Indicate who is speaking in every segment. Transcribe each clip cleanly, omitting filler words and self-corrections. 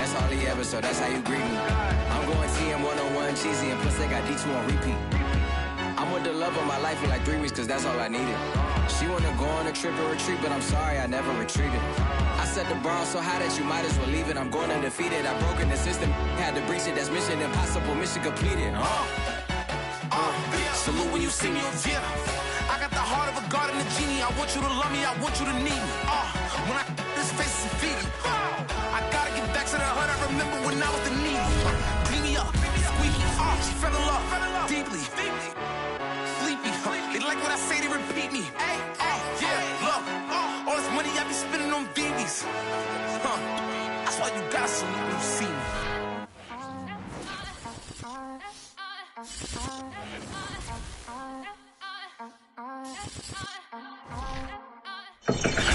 Speaker 1: that's all he ever, so that's how you greet me. I'm going TM 101, cheesy, and plus they got D2 on repeat. I'm with the love of my life for like 3 weeks, cause that's all I needed. She wanna go on a trip or retreat, but I'm sorry, I never retreated. I set the bar so high that you might as well leave it. I'm going undefeated, I broke in the system, had to breach it, that's mission impossible, mission completed.
Speaker 2: Salute when you see me, yeah. I got the heart of a god and a genie. I want you to love me, I want you to need me. When I this face is feedy. I gotta get back to the hood. I remember when I was the needy. Clean me up, squeaky. She fell in love deeply. Sleepy. They like what I say, they repeat me. Yeah, look. All this money I be spending on BBs. That's why you gotta salute when you see me.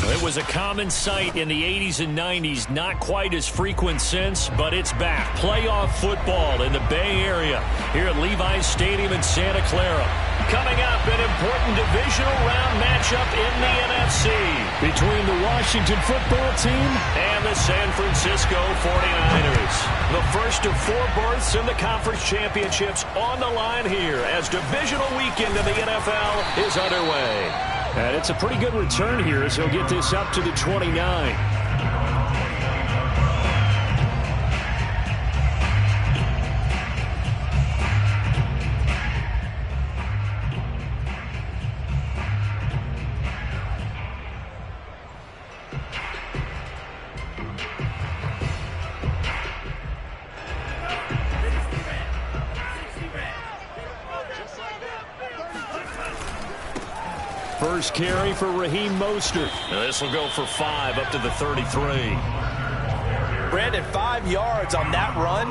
Speaker 3: It was a common sight in the 80s and 90s, not quite as frequent since, but it's back. Playoff football in the Bay Area here at Levi's Stadium in Santa Clara. Coming up, an important divisional round matchup in the NFC between the Washington football team and the San Francisco 49ers. The first of 4 berths in the conference championships on the line here as divisional weekend in the NFL is underway. And it's a pretty good return here as he'll get this up to the 29. First carry for Raheem Mostert. This will go for 5 up to the 33.
Speaker 4: Brandon, 5 yards on that run.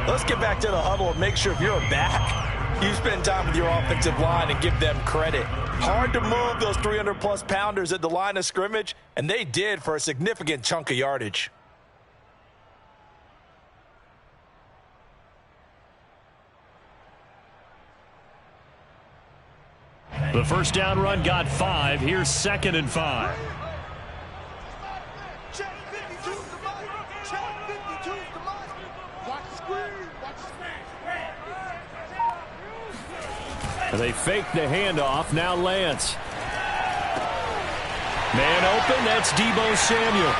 Speaker 4: Let's get back to the huddle and make sure if you're a back, you spend time with your offensive line and give them credit. Hard to move those 300-plus pounders at the line of scrimmage, and they did for a significant chunk of yardage.
Speaker 3: The first down run got 5. Here's 2nd and 5. They fake the handoff. Now Lance. Man open. That's Deebo Samuel.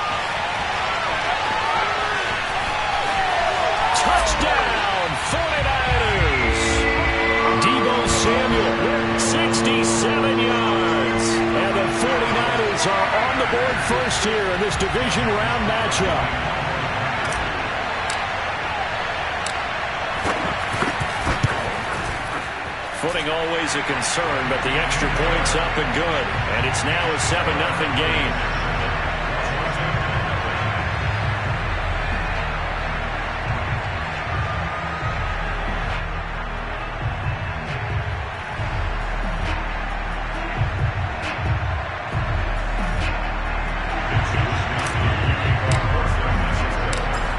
Speaker 3: Touchdown, 49ers. Deebo Samuel, 67 yards. And the 49ers are on the board first here in this division round matchup. Footing always a concern, but the extra point's up and good. And it's now a 7-0 game.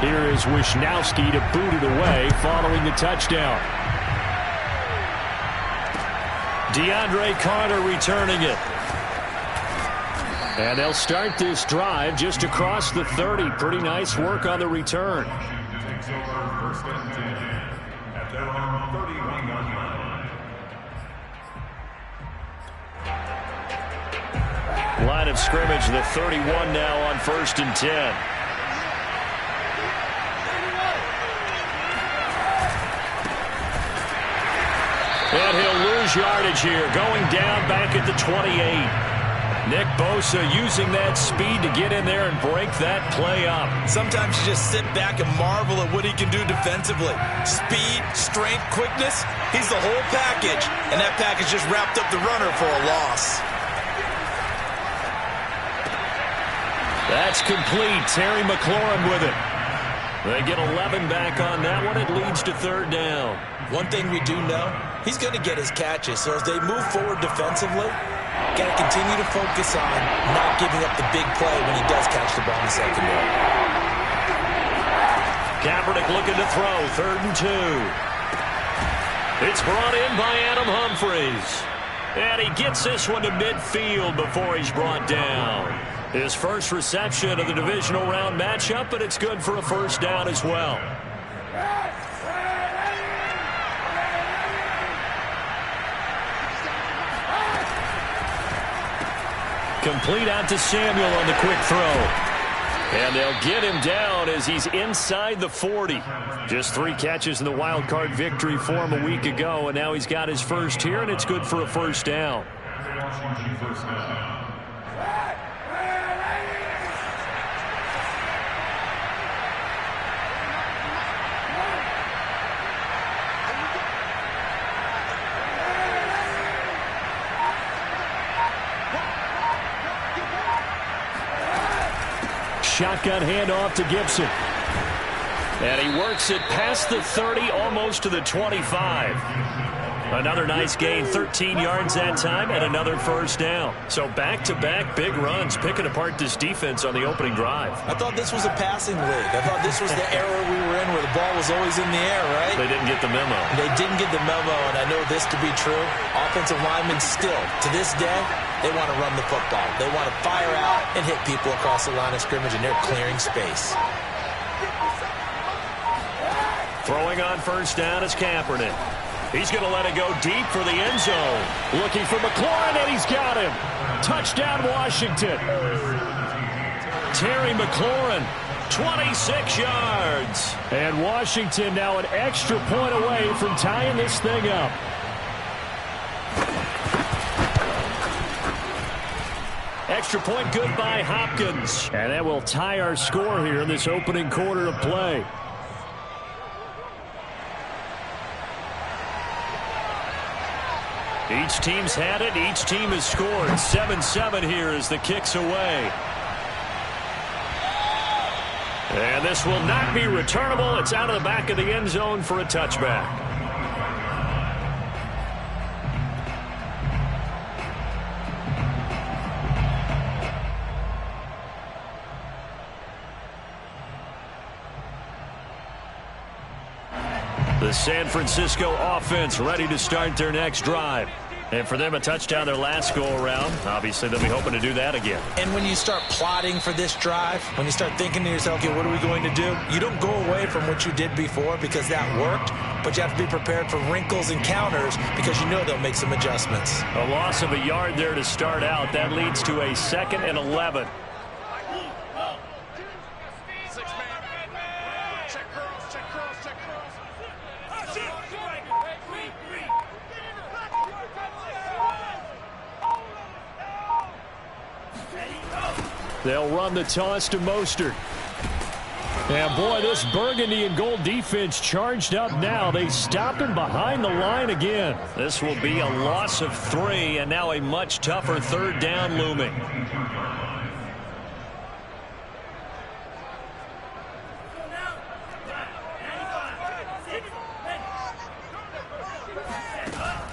Speaker 3: Here is Wisnowski to boot it away following the touchdown. DeAndre Carter returning it. And they'll start this drive just across the 30. Pretty nice work on the return. Line of scrimmage, the 31 now on 1st and 10. And he'll lose yardage here, going down back at the 28. Nick Bosa using that speed to get in there and break that play up.
Speaker 4: Sometimes you just sit back and marvel at what he can do defensively. Speed, strength, quickness, he's the whole package. And that package just wrapped up the runner for a loss.
Speaker 3: That's complete. Terry McLaurin with it. They get 11 back on that one. It leads to 3rd down.
Speaker 4: One thing we do know, he's going to get his catches. So as they move forward defensively, got to continue to focus on not giving up the big play when he does catch the ball in the secondary.
Speaker 3: Kaepernick looking to throw. 3rd and 2. It's brought in by Adam Humphries. And he gets this one to midfield before he's brought down. His first reception of the divisional round matchup, but it's good for a first down as well. Complete out to Samuel on the quick throw. And they'll get him down as he's inside the 40. Just 3 catches in the wild card victory for him a week ago, and now he's got his first here, and it's good for a first down. Shotgun handoff to Gibson. And he works it past the 30, almost to the 25. Another nice gain, 13 yards that time, and another first down. So back-to-back big runs, picking apart this defense on the opening drive.
Speaker 4: I thought this was a passing league. I thought this was the era we were in where the ball was always in the air, right?
Speaker 3: They didn't get the memo.
Speaker 4: They didn't get the memo, and I know this to be true. Offensive linemen still, to this day, they want to run the football. They want to fire out and hit people across the line of scrimmage, and they're clearing space.
Speaker 3: Throwing on first down is Kaepernick. He's going to let it go deep for the end zone. Looking for McLaurin, and he's got him. Touchdown, Washington. Terry McLaurin, 26 yards. And Washington now an extra point away from tying this thing up. Extra point good by Hopkins. And that will tie our score here in this opening quarter of play. Each team's had it. Each team has scored. 7-7 here as the kick's away. And this will not be returnable. It's out of the back of the end zone for a touchback. The San Francisco offense ready to start their next drive. And for them, a touchdown their last go-around. Obviously, they'll be hoping to do that again.
Speaker 4: And when you start plotting for this drive, when you start thinking to yourself, okay, what are we going to do? You don't go away from what you did before because that worked, but you have to be prepared for wrinkles and counters because you know they'll make some adjustments.
Speaker 3: A loss of a yard there to start out. That leads to a 2nd and 11. They'll run the toss to Mostert. And boy, this burgundy and gold defense charged up now. They stop him behind the line again. This will be a loss of 3, and now a much tougher third down looming.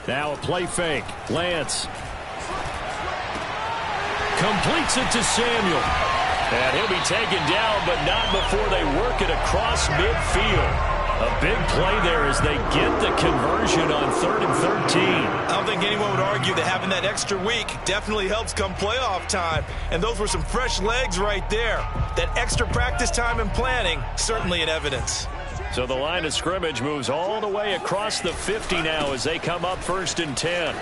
Speaker 3: Now a play fake. Lance completes it to Samuel. And he'll be taken down, but not before they work it across midfield. A big play there as they get the conversion on 3rd and 13.
Speaker 4: I don't think anyone would argue that having that extra week definitely helps come playoff time. And those were some fresh legs right there. That extra practice time and planning, certainly in evidence.
Speaker 3: So the line of scrimmage moves all the way across the 50 now as they come up 1st and 10.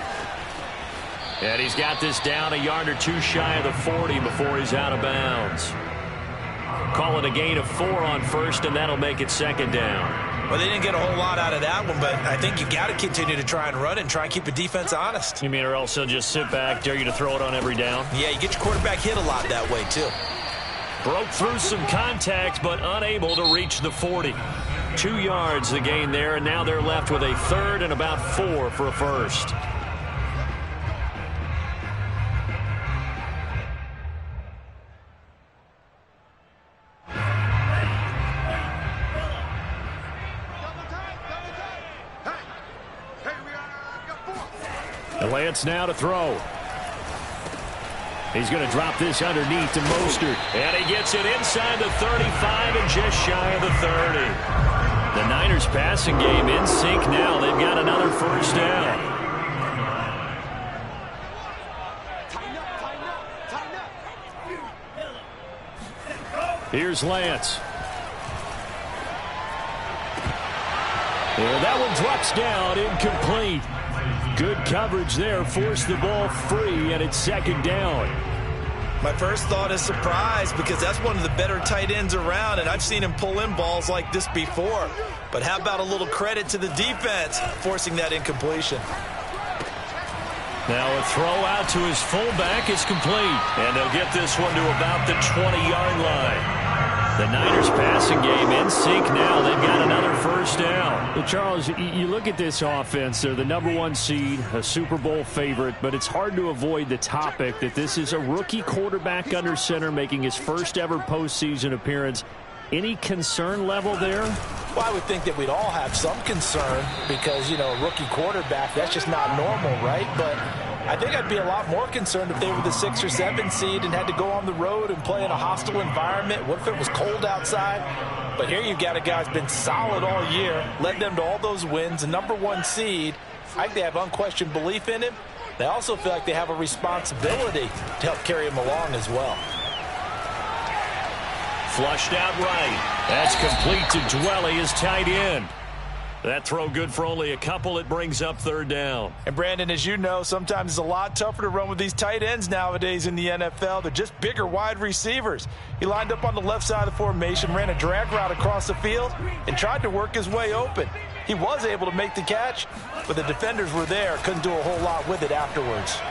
Speaker 3: And he's got this down a yard or 2 shy of the 40 before he's out of bounds. Call it a gain of 4 on 1st, and that'll make it 2nd down.
Speaker 4: Well, they didn't get a whole lot out of that one, but I think you got to continue to try and run it and try and keep the defense honest.
Speaker 3: You mean or else they'll just sit back, dare you to throw it on every down?
Speaker 4: Yeah, you get your quarterback hit a lot that way, too.
Speaker 3: Broke through some contact, but unable to reach the 40. 2 yards the gain there, and now they're left with a 3rd and about 4 for a first. Lance now to throw. He's going to drop this underneath to Mostert. And he gets it inside the 35 and just shy of the 30. The Niners passing game in sync now. They've got another first down. Here's Lance. And that one drops down, incomplete. Good coverage there, forced the ball free, and it's second down.
Speaker 4: My first thought is surprise, because that's one of the better tight ends around, and I've seen him pull in balls like this before. But how about a little credit to the defense forcing that incompletion?
Speaker 3: Now a throw out to his fullback is complete, and they'll get this one to about the 20-yard line. The Niners passing game in sync now. They've got another first down.
Speaker 5: Well, Charles, you look at this offense. They're the #1 seed, a Super Bowl favorite, but it's hard to avoid the topic that this is a rookie quarterback under center making his first ever postseason appearance. Any concern level there?
Speaker 4: Well, I would think that we'd all have some concern because, a rookie quarterback, that's just not normal, right? But I think I'd be a lot more concerned if they were the 6 or 7 seed and had to go on the road and play in a hostile environment. What if it was cold outside? But here you've got a guy who's been solid all year, led them to all those wins, a #1 seed. I think they have unquestioned belief in him. They also feel like they have a responsibility to help carry him along as well.
Speaker 3: Flushed out right. That's complete to Dwelly, his tight end. That throw good for only a couple. It brings up third down.
Speaker 4: And Brandon, as you know, sometimes it's a lot tougher to run with these tight ends nowadays in the NFL. They're just bigger wide receivers. He lined up on the left side of the formation, ran a drag route across the field, and tried to work his way open. He was able to make the catch, but the defenders were there. Couldn't do a whole lot with it afterwards.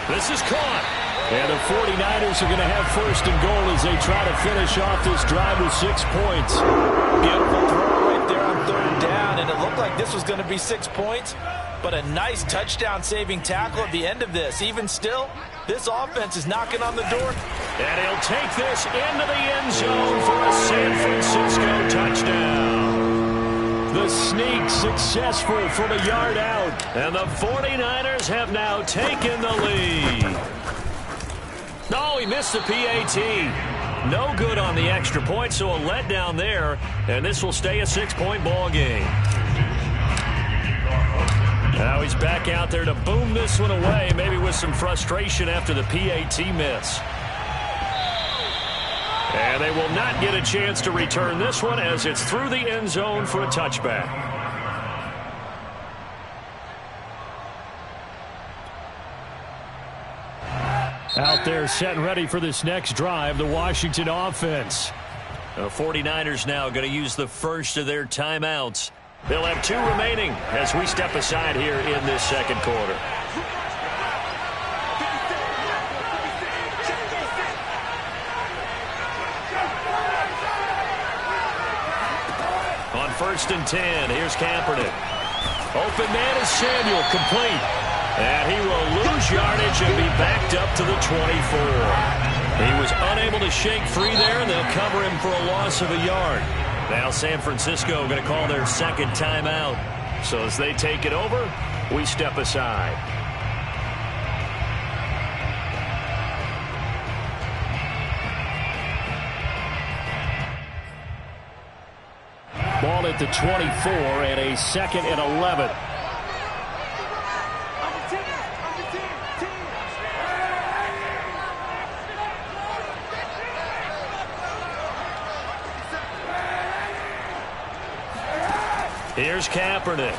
Speaker 3: This is caught.
Speaker 5: And the 49ers are going to have first and goal as they try to finish off this drive with 6 points.
Speaker 4: Beautiful throw right there on third down, and it looked like this was going to be 6 points, but a nice touchdown-saving tackle at the end of this. Even still, this offense is knocking on the door.
Speaker 3: And he'll take this into the end zone for a San Francisco touchdown. The sneak successful from a yard out, and the 49ers have now taken the lead. No, he missed the PAT. No good on the extra point, so a letdown there, and this will stay a 6-point ball game. Now he's back out there to boom this one away, maybe with some frustration after the PAT miss. And they will not get a chance to return this one as it's through the end zone for a touchback.
Speaker 5: Out there set and ready for this next drive, the Washington offense.
Speaker 3: The 49ers now going to use the first of their timeouts. They'll have 2 remaining as we step aside here in this second quarter. On 1st and 10, here's Kaepernick. Open man is Samuel, complete. And he will lose yardage and be backed up to the 24. He was unable to shake free there, and they'll cover him for a loss of a yard. Now San Francisco going to call their second timeout. So as they take it over, we step aside.
Speaker 5: Ball at the 24 and a 2nd and 11.
Speaker 3: Here's Kaepernick.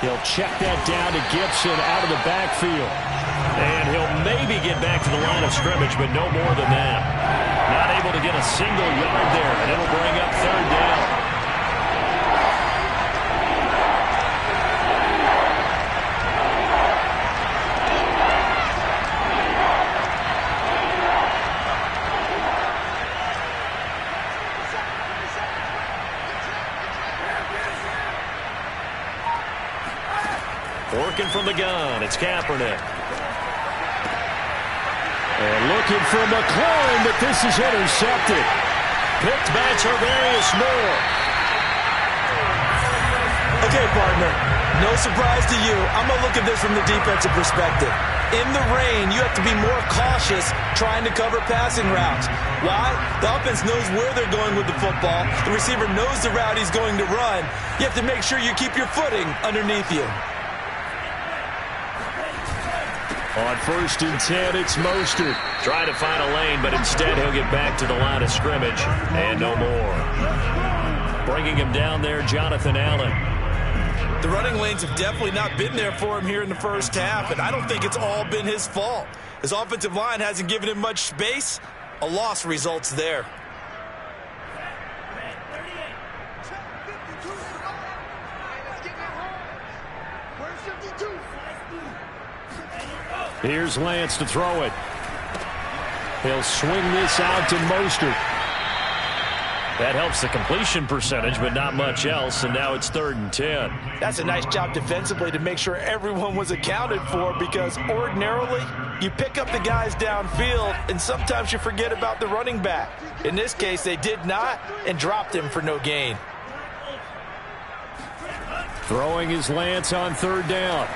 Speaker 5: He'll check that down to Gibson out of the backfield.
Speaker 3: And he'll maybe get back to the line of scrimmage, but no more than that. Not able to get a single yard there, and it'll bring up third down. Working from the gun, it's Kaepernick.
Speaker 5: And looking for McLaurin, but this is intercepted.
Speaker 3: Picked by Tarvarius Moore.
Speaker 4: Okay, partner, no surprise to you. I'm going to look at this from the defensive perspective. In the rain, you have to be more cautious trying to cover passing routes. Why? The offense knows where they're going with the football. The receiver knows the route he's going to run. You have to make sure you keep your footing underneath you.
Speaker 3: On 1st and 10, it's Mostert. Trying to find a lane, but instead he'll get back to the line of scrimmage. And no more. Bringing him down there, Jonathan Allen.
Speaker 4: The running lanes have definitely not been there for him here in the first half, and I don't think it's all been his fault. His offensive line hasn't given him much space. A loss results there.
Speaker 5: Here's Lance to throw it. He'll swing this out to Mostert. That helps the completion percentage, but not much else, and now it's 3rd and 10.
Speaker 4: That's a nice job defensively to make sure everyone was accounted for, because ordinarily you pick up the guys downfield and sometimes you forget about the running back. In this case, they did not and dropped him for no gain.
Speaker 5: Throwing is Lance on 3rd down.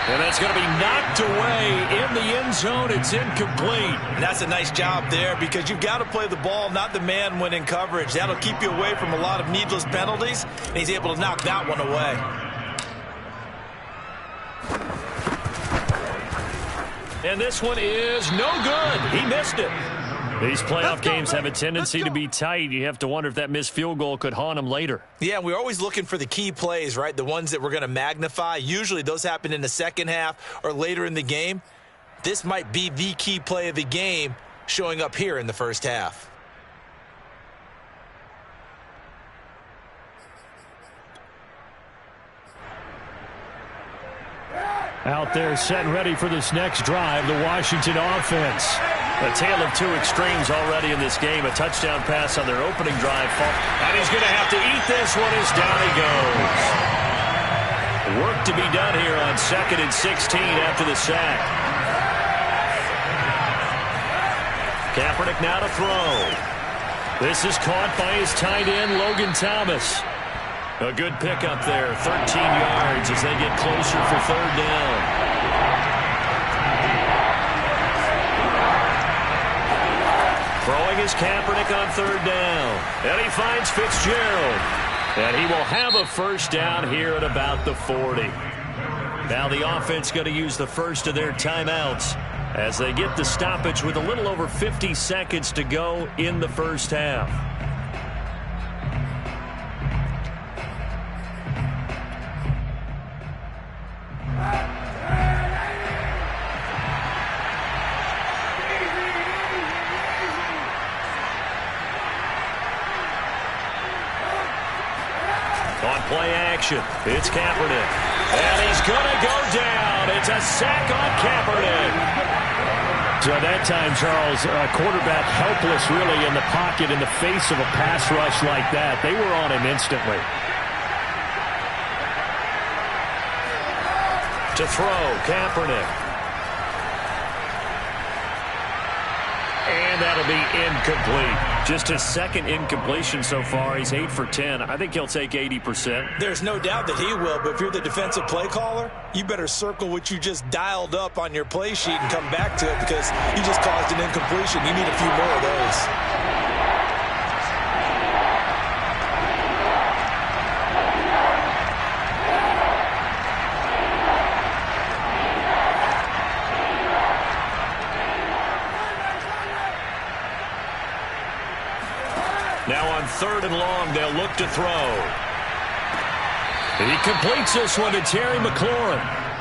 Speaker 3: And that's going to be knocked away in the end zone. It's incomplete.
Speaker 4: And that's a nice job there, because you've got to play the ball, not the man when in coverage. That'll keep you away from a lot of needless penalties, and he's able to knock that one away.
Speaker 3: And this one is no good. He missed it.
Speaker 5: These playoff games have a tendency to be tight. You have to wonder if that missed field goal could haunt him later.
Speaker 4: Yeah, we're always looking for the key plays, right? The ones that we're going to magnify. Usually those happen in the second half or later in the game. This might be the key play of the game showing up here in the first half.
Speaker 5: Out there set and ready for this next drive, the Washington offense.
Speaker 3: A tale of two extremes already in this game. A touchdown pass on their opening drive. And he's going to have to eat this one as down he goes. Work to be done here on 2nd and 16 after the sack. Kaepernick now to throw. This is caught by his tight end, Logan Thomas. A good pickup there, 13 yards as they get closer for 3rd down. Throwing is Kaepernick on 3rd down. And he finds Fitzgerald. And he will have a first down here at about the 40. Now the offense going to use the first of their timeouts as they get the stoppage with a little over 50 seconds to go in the first half. Play action. It's Kaepernick. And he's going to go down. It's a sack on Kaepernick.
Speaker 5: So that time, Charles, quarterback helpless really in the pocket in the face of a pass rush like that. They were on him instantly.
Speaker 3: To throw, Kaepernick. And that'll be incomplete. Just his 2nd incompletion so far. He's 8 for 10. I think he'll take 80%.
Speaker 4: There's no doubt that he will, but if you're the defensive play caller, you better circle what you just dialed up on your play sheet and come back to it, because you just caused an incompletion. You need a few more of those.
Speaker 3: Now on 3rd and long, they'll look to throw. He completes this one to Terry McLaurin.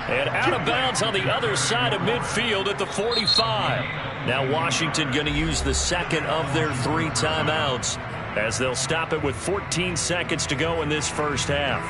Speaker 3: And out of bounds on the other side of midfield at the 45. Now Washington going to use the 2nd of their 3 timeouts as they'll stop it with 14 seconds to go in this first half.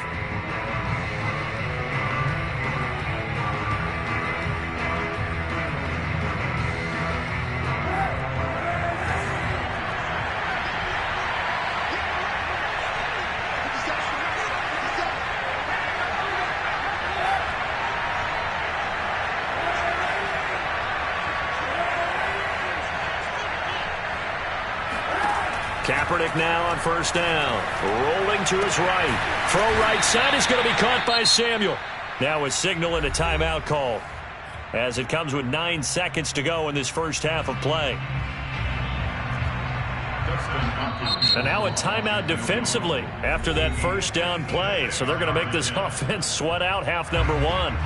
Speaker 3: Kaepernick now on 1st down. Rolling to his right. Throw right side is going to be caught by Samuel. Now a signal and a timeout call as it comes with 9 seconds to go in this first half of play. And now a timeout defensively after that first down play. So they're going to make this offense sweat out half number one.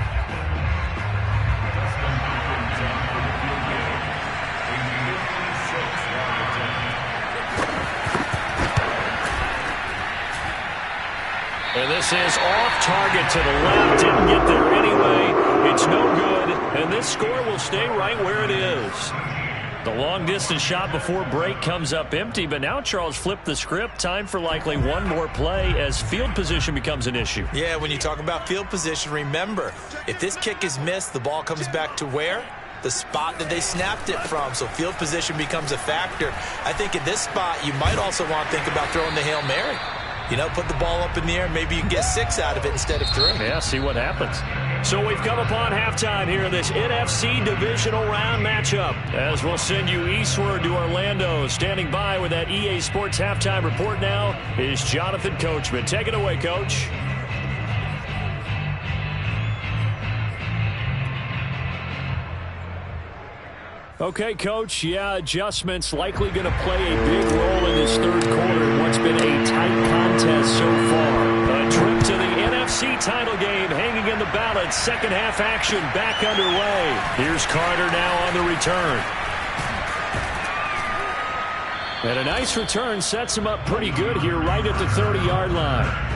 Speaker 3: And this is off target to the left. Didn't get there anyway. It's no good. And this score will stay right where it is. The long-distance shot before break comes up empty, but now Charles flipped the script. Time for likely one more play as field position becomes an issue.
Speaker 4: Yeah, when you talk about field position, remember, if this kick is missed, the ball comes back to where? The spot that they snapped it from. So field position becomes a factor. I think at this spot, you might also want to think about throwing the Hail Mary. You know, put the ball up in the air. Maybe you can get 6 out of it instead of 3.
Speaker 3: Yeah, see what happens. So we've come upon halftime here in this NFC Divisional Round matchup. As we'll send you eastward to Orlando. Standing by with that EA Sports Halftime Report now is Jonathan Coachman. Take it away, Coach. Okay, Coach, yeah, adjustments likely going to play a big role in this third quarter in what's been a tight contest so far. A trip to the NFC title game hanging in the balance. Second half action back underway. Here's Carter now on the return. And a nice return sets him up pretty good here right at the 30-yard line.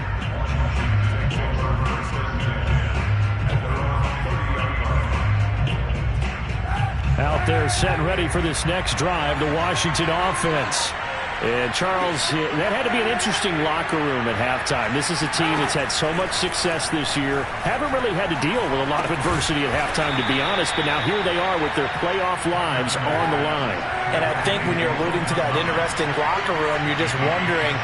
Speaker 3: Out there set and ready for this next drive, the Washington offense. And Charles, that had to be an interesting locker room at halftime. This is a team that's had so much success this year. Haven't really had to deal with a lot of adversity at halftime, to be honest. But now here they are with their playoff lives on the line.
Speaker 4: And I think when you're alluding to that interesting locker room, you're just wondering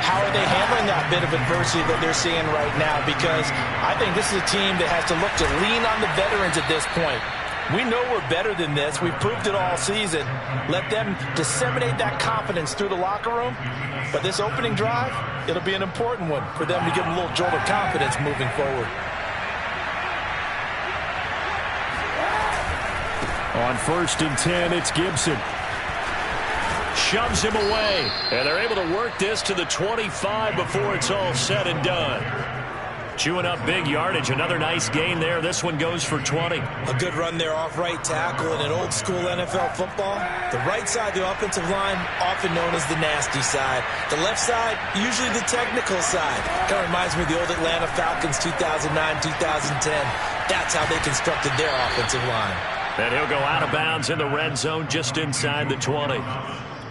Speaker 4: how are they handling that bit of adversity that they're seeing right now? Because I think this is a team that has to look to lean on the veterans at this point. We know we're better than this. We've proved it all season. Let them disseminate that confidence through the locker room. But this opening drive, it'll be an important one for them to give them a little jolt of confidence moving forward.
Speaker 3: On 1st and 10, it's Gibson. Shoves him away. And they're able to work this to the 25 before it's all said and done. Chewing up big yardage. Another nice gain there. This one goes for 20.
Speaker 4: A good run there off right tackle in an old school NFL football. The right side, the offensive line, often known as the nasty side. The left side, usually the technical side. Kind of reminds me of the old Atlanta Falcons 2009, 2010. That's how they constructed their offensive line.
Speaker 3: And he'll go out of bounds in the red zone just inside the 20.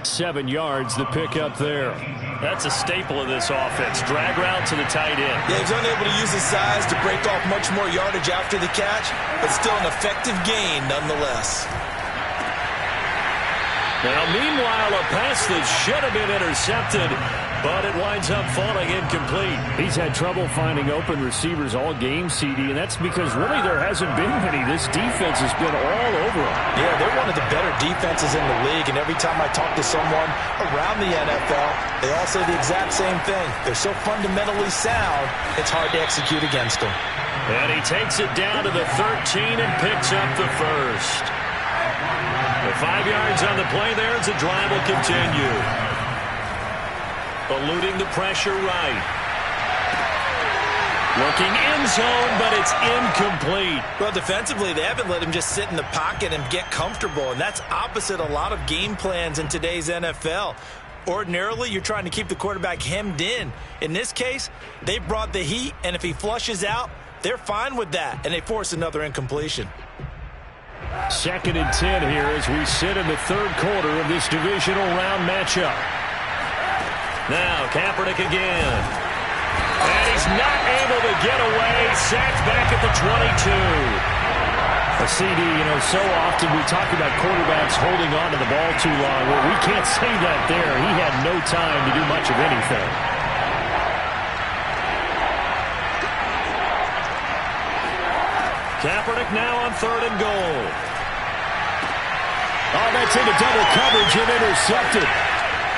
Speaker 3: 7 yards, the pickup there. That's a staple of this offense. Drag route to the tight end.
Speaker 4: Yeah, he's unable to use his size to break off much more yardage after the catch, but still an effective gain nonetheless.
Speaker 3: Now, meanwhile, a pass that should have been intercepted, but it winds up falling incomplete.
Speaker 5: He's had trouble finding open receivers all game, CD, and that's because really there hasn't been many. This defense has been all over him.
Speaker 4: Yeah, they're one of the better defenses in the league, and every time I talk to someone around the NFL, they all say the exact same thing. They're so fundamentally sound, it's hard to execute against them.
Speaker 3: And he takes it down to the 13 and picks up the first. The 5 yards on the play there as the drive will continue. Eluding the pressure right. Looking end zone, but it's incomplete.
Speaker 4: Well, defensively, they haven't let him just sit in the pocket and get comfortable, and that's opposite a lot of game plans in today's NFL. Ordinarily, you're trying to keep the quarterback hemmed in. In this case, they brought the heat, and if he flushes out, they're fine with that, and they force another incompletion.
Speaker 5: 2nd and 10 here as we sit in the third quarter of this divisional round matchup.
Speaker 3: Now, Kaepernick again. And he's not able to get away. Sacked back at the 22.
Speaker 5: A CD, you know, so often we talk about quarterbacks holding on to the ball too long. Well, we can't say that there. He had no time to do much of anything.
Speaker 3: Kaepernick now on 3rd and goal.
Speaker 5: Oh, that's into double coverage and intercepted.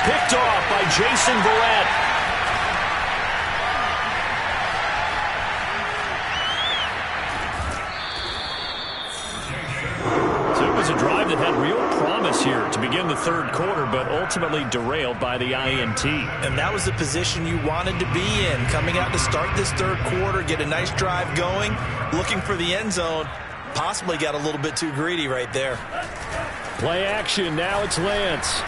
Speaker 3: Picked off by Jason Verrett. So it was a drive that had real promise promise here to begin the third quarter, but ultimately derailed by the INT.
Speaker 4: And that was the position you wanted to be in, coming out to start this third quarter, get a nice drive going, looking for the end zone. Possibly got a little bit too greedy right there.
Speaker 5: Play action. Now it's Lance.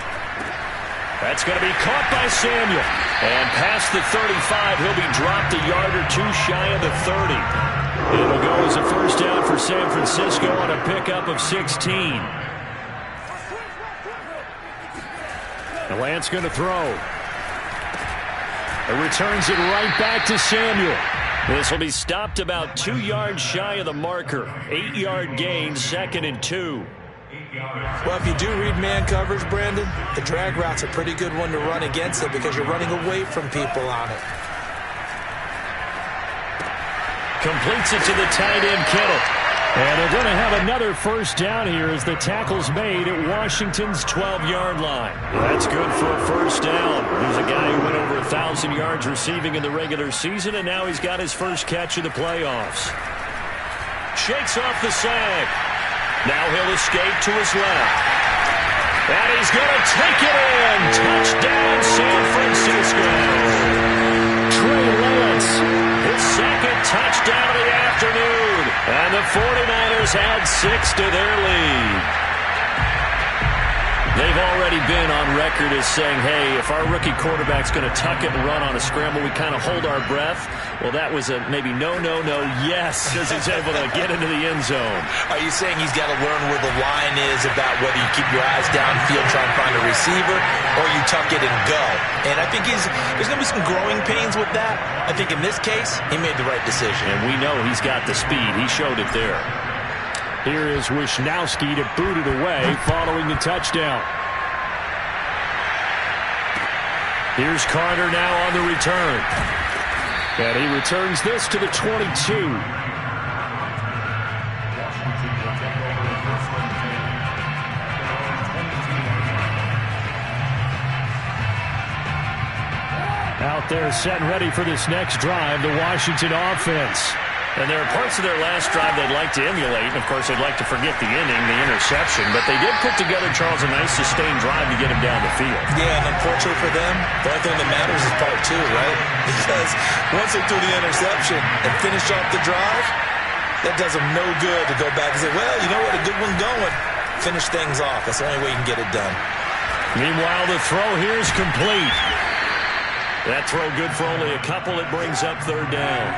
Speaker 3: That's going to be caught by Samuel. And past the 35, he'll be dropped a yard or two shy of the 30. It'll go as a first down for San Francisco on a pickup of 16.
Speaker 5: And Lance going to throw. It returns it right back to Samuel.
Speaker 3: This will be stopped about 2 yards shy of the marker. 8-yard gain, 2nd and 2.
Speaker 4: Well, if you do read man coverage, Brandon, the drag route's a pretty good one to run against it because you're running away from people on it.
Speaker 3: Completes it to the tight end, Kittle.
Speaker 5: And they're going to have another first down here as the tackle's made at Washington's 12-yard line.
Speaker 3: That's good for a first down. He's a guy who went over 1,000 yards receiving in the regular season, and now he's got his first catch of the playoffs. Shakes off the sack. Now he'll escape to his left. And he's going to take it in. Touchdown, San Francisco.
Speaker 5: Trey Lance.
Speaker 3: His second touchdown of the afternoon. And the 49ers add 6 to their lead. They've already been on record as saying, hey, if our rookie quarterback's going to tuck it and run on a scramble, we kind of hold our breath. Well, that was a maybe no, yes, as he's able to get into the end zone.
Speaker 4: Are you saying he's got to learn where the line is about whether you keep your eyes downfield trying to find a receiver or you tuck it and go? And I think there's going to be some growing pains with that. I think in this case, he made the right decision.
Speaker 3: And we know he's got the speed. He showed it there.
Speaker 5: Here is Wisnowski to boot it away following the touchdown. Here's Carter now on the return. And he returns this to the 22. Out there set and ready for this next drive, the Washington offense.
Speaker 3: And there are parts of their last drive they'd like to emulate. And, of course, they'd like to forget the inning, the interception. But they did put together, Charles, a nice sustained drive to get him down the field.
Speaker 4: Yeah, and unfortunately for them, the only thing that matters is part 2, right? Because once they threw the interception and finished off the drive, that does them no good to go back and say, well, you know what, a good one going. Finish things off. That's the only way you can get it done.
Speaker 3: Meanwhile, the throw here is complete. That throw good for only a couple. It brings up third down.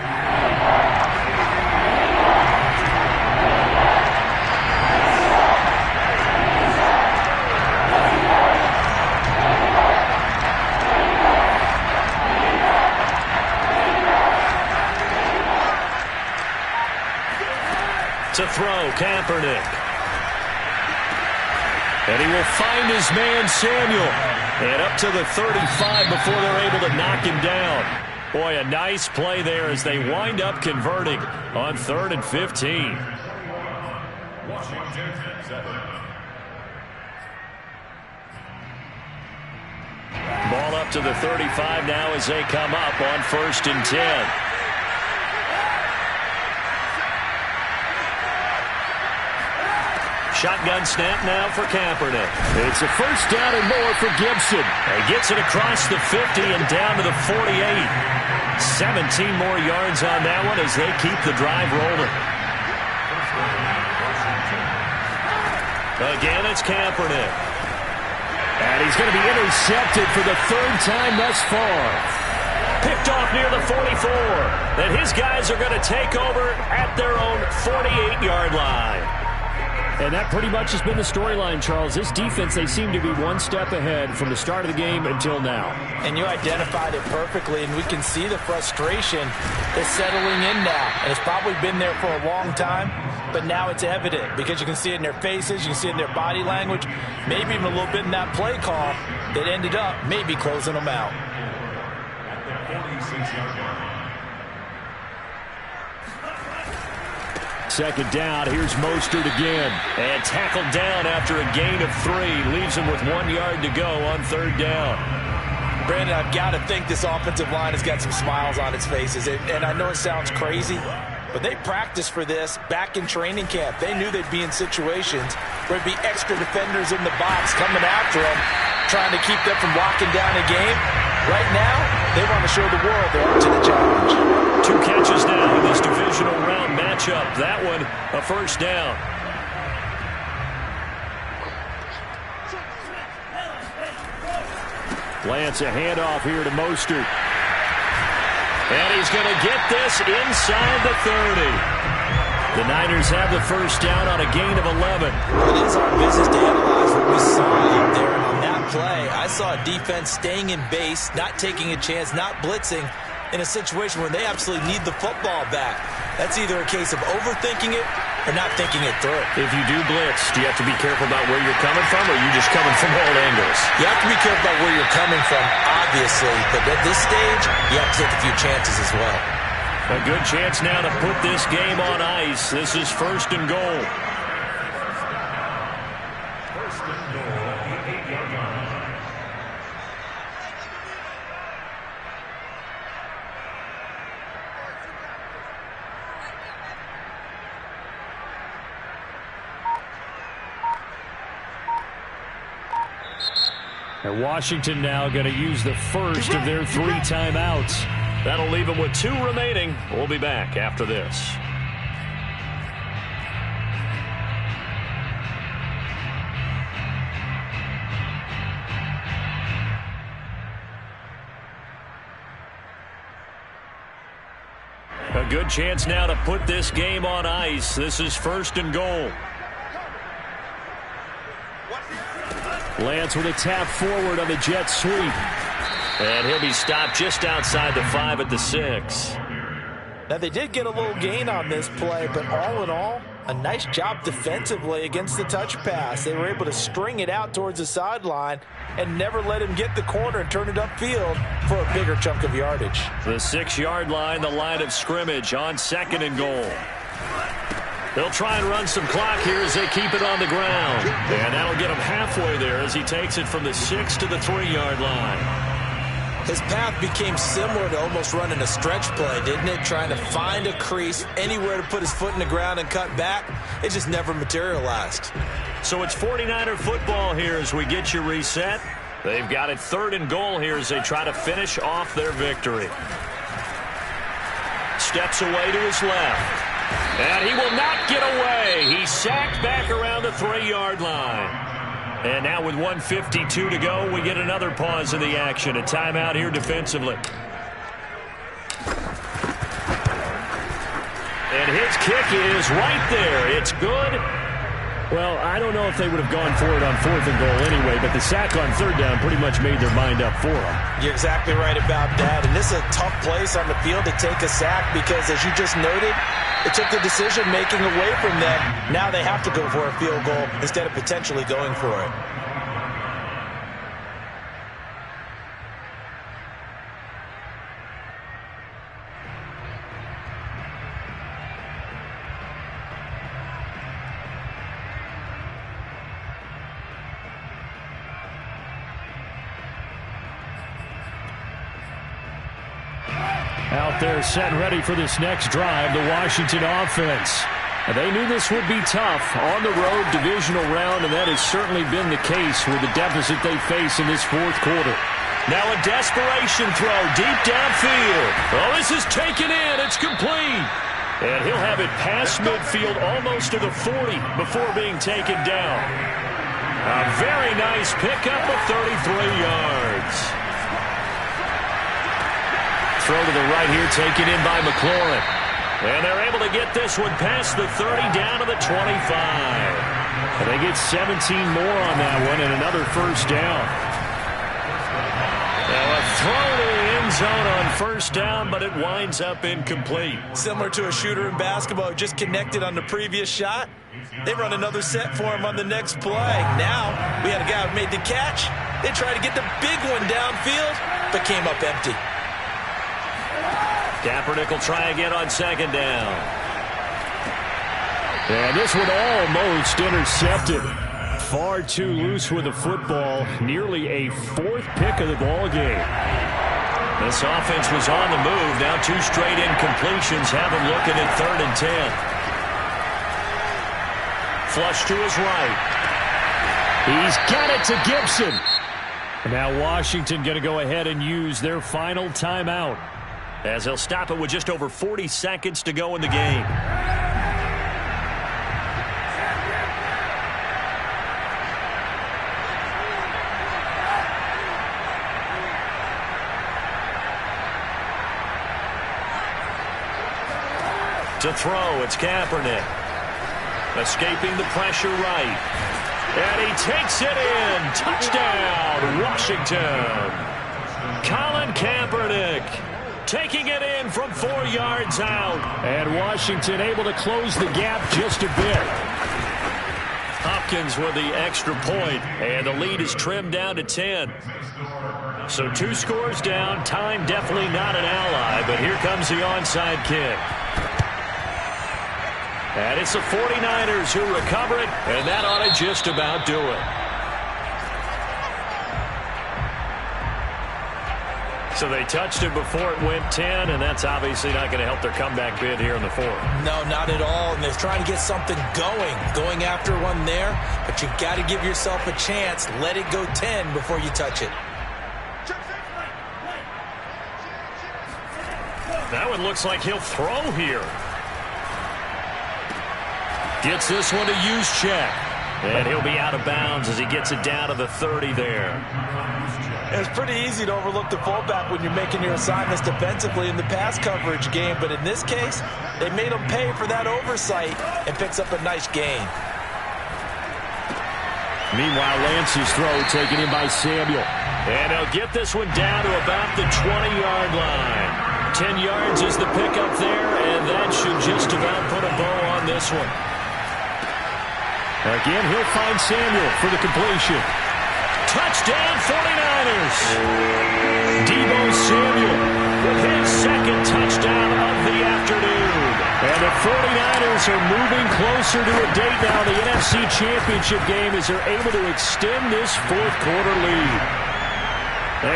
Speaker 3: To throw, Kaepernick. And he will find his man, Samuel. And up to the 35 before they're able to knock him down. Boy, a nice play there as they wind up converting on 3rd and 15. Ball up to the 35 now as they come up on 1st and 10. Shotgun snap now for Kaepernick.
Speaker 5: It's a first down and more for Gibson.
Speaker 3: He gets it across the 50 and down to the 48. 17 more yards on that one as they keep the drive rolling. Again, it's Kaepernick.
Speaker 5: And he's going to be intercepted for the 3rd time thus far.
Speaker 3: Picked off near the 44. Then his guys are going to take over at their own 48-yard line.
Speaker 5: And that pretty much has been the storyline, Charles. This defense, they seem to be one step ahead from the start of the game until now.
Speaker 4: And you identified it perfectly, and we can see the frustration is settling in now. And it's probably been there for a long time, but now it's evident because you can see it in their faces, you can see it in their body language, maybe even a little bit in that play call that ended up maybe closing them out.
Speaker 5: Second down, here's Mostert again.
Speaker 3: And tackled down after a gain of 3. Leaves him with 1 yard to go on 3rd down.
Speaker 4: Brandon, I've got to think this offensive line has got some smiles on its faces. And I know it sounds crazy, But they practiced for this back in training camp. They knew they'd be in situations where there'd be extra defenders in the box coming after them, trying to keep them from locking down a game. Right now, they want to show the world they're up to the challenge.
Speaker 3: 2 catches now in this divisional round matchup. That one, a first down. Lance, a handoff here to Mostert. And he's going to get this inside the 30. The Niners have the first down on a gain of 11.
Speaker 4: It is our business to analyze what we saw out there. And on that play, I saw a defense staying in base, not taking a chance, not blitzing in a situation where they absolutely need the football back. That's either a case of overthinking it or not thinking it through.
Speaker 3: If you do blitz, do you have to be careful about where you're coming from, or are you just coming from all angles?
Speaker 4: You have to be careful about where you're coming from, obviously. But at this stage, you have to take a few chances as well.
Speaker 3: A good chance now to put this game on ice. This is first and goal. And Washington now going to use the first of their 3 timeouts. That'll leave them with 2 remaining. We'll be back after this. A good chance now to put this game on ice. This is first and goal. Lance with a tap forward on the jet sweep. And he'll be stopped just outside the 5 at the 6.
Speaker 4: Now, they did get a little gain on this play, but all in all, a nice job defensively against the touch pass. They were able to string it out towards the sideline and never let him get the corner and turn it upfield for a bigger chunk of yardage.
Speaker 3: The 6-yard line, the line of scrimmage on second and goal. They'll try and run some clock here as they keep it on the ground. And that'll get him halfway there as he takes it from the 6 to the 3-yard line.
Speaker 4: His path became similar to almost running a stretch play, didn't it? Trying to find a crease, anywhere to put his foot in the ground and cut back. It just never materialized.
Speaker 3: So it's 49er football here as we get you reset. They've got it 3rd and goal here as they try to finish off their victory. Steps away to his left. And he will not get away. He's sacked back around the 3-yard line. And now with 1:52 to go, we get another pause in the action. A timeout here defensively. And his kick is right there. It's good. Well, I don't know if they would have gone for it on 4th and goal anyway, but the sack on 3rd down pretty much made their mind up for them.
Speaker 4: You're exactly right about that. And this is a tough place on the field to take a sack because, as you just noted, it took the decision-making away from them. Now they have to go for a field goal instead of potentially going for it.
Speaker 3: Out there set and ready for this next drive, the Washington offense. They knew this would be tough on the road divisional round, and that has certainly been the case with the deficit they face in this 4th quarter. Now a desperation throw deep downfield. Oh, this is taken in. It's complete. And he'll have it past midfield almost to the 40 before being taken down. A very nice pickup of 33 yards. Throw to the right here, taken in by McLaurin. And they're able to get this one past the 30 down to the 25. And they get 17 more on that one and another first down. Now a throw to the end zone on first down, but it winds up incomplete.
Speaker 4: Similar to a shooter in basketball who just connected on the previous shot. They run another set for him on the next play. Now we had a guy who made the catch. They tried to get the big one downfield, but came up empty.
Speaker 3: Kaepernick will try again on second down. And this one almost intercepted. Far too loose with the football. Nearly a 4th pick of the ball game. This offense was on the move. Now 2 straight incompletions have them looking at 3rd and 10. Flush to his right.
Speaker 5: He's got it to Gibson. Now Washington going to go ahead and use their final timeout,
Speaker 3: as they'll stop it with just over 40 seconds to go in the game. To throw, it's Kaepernick. Escaping the pressure right. And he takes it in. Touchdown, Washington. Colin Kaepernick taking it in from 4 yards out.
Speaker 5: And Washington able to close the gap just a bit.
Speaker 3: Hopkins with the extra point, and the lead is trimmed down to 10. So 2 scores down. Time definitely not an ally, but here comes the onside kick. And it's the 49ers who recover it, and that ought to just about do it. So they touched it before it went 10, and that's obviously not going to help their comeback bid here in the 4th.
Speaker 4: No, not at all, and they're trying to get something going after one there, but you got to give yourself a chance. Let it go 10 before you touch it.
Speaker 3: That one looks like he'll throw here. Gets this one to use check. And he'll be out of bounds as he gets it down to the 30 there.
Speaker 4: It's pretty easy to overlook the fullback when you're making your assignments defensively in the pass coverage game, but in this case, they made him pay for that oversight and picks up a nice gain.
Speaker 5: Meanwhile, Lance's throw taken in by Samuel.
Speaker 3: And he'll get this one down to about the 20-yard line. 10 yards is the pickup there, and that should just about put a bow on this one.
Speaker 5: Again, he'll find Samuel for the completion.
Speaker 3: Touchdown, 49ers! Deebo Samuel with his 2nd touchdown of the afternoon.
Speaker 5: And the 49ers are moving closer to a date now, the NFC Championship game, as they're able to extend this 4th quarter lead.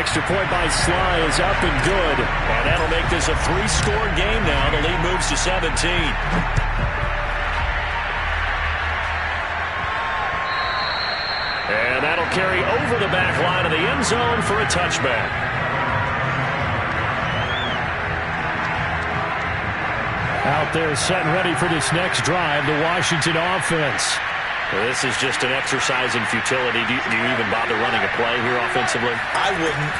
Speaker 5: Extra point by Sly is up and good.
Speaker 3: And that'll make this a 3-score game now. The lead moves to 17. And that'll carry over the back line of the end zone for a touchback.
Speaker 5: Out there set and ready for this next drive, the Washington offense.
Speaker 3: Well, this is just an exercise in futility. Do you even bother running a play here offensively?
Speaker 4: I wouldn't,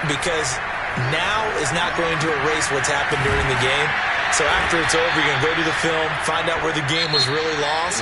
Speaker 4: because now is not going to erase what's happened during the game. So after it's over, you're going to go to the film, find out where the game was really lost.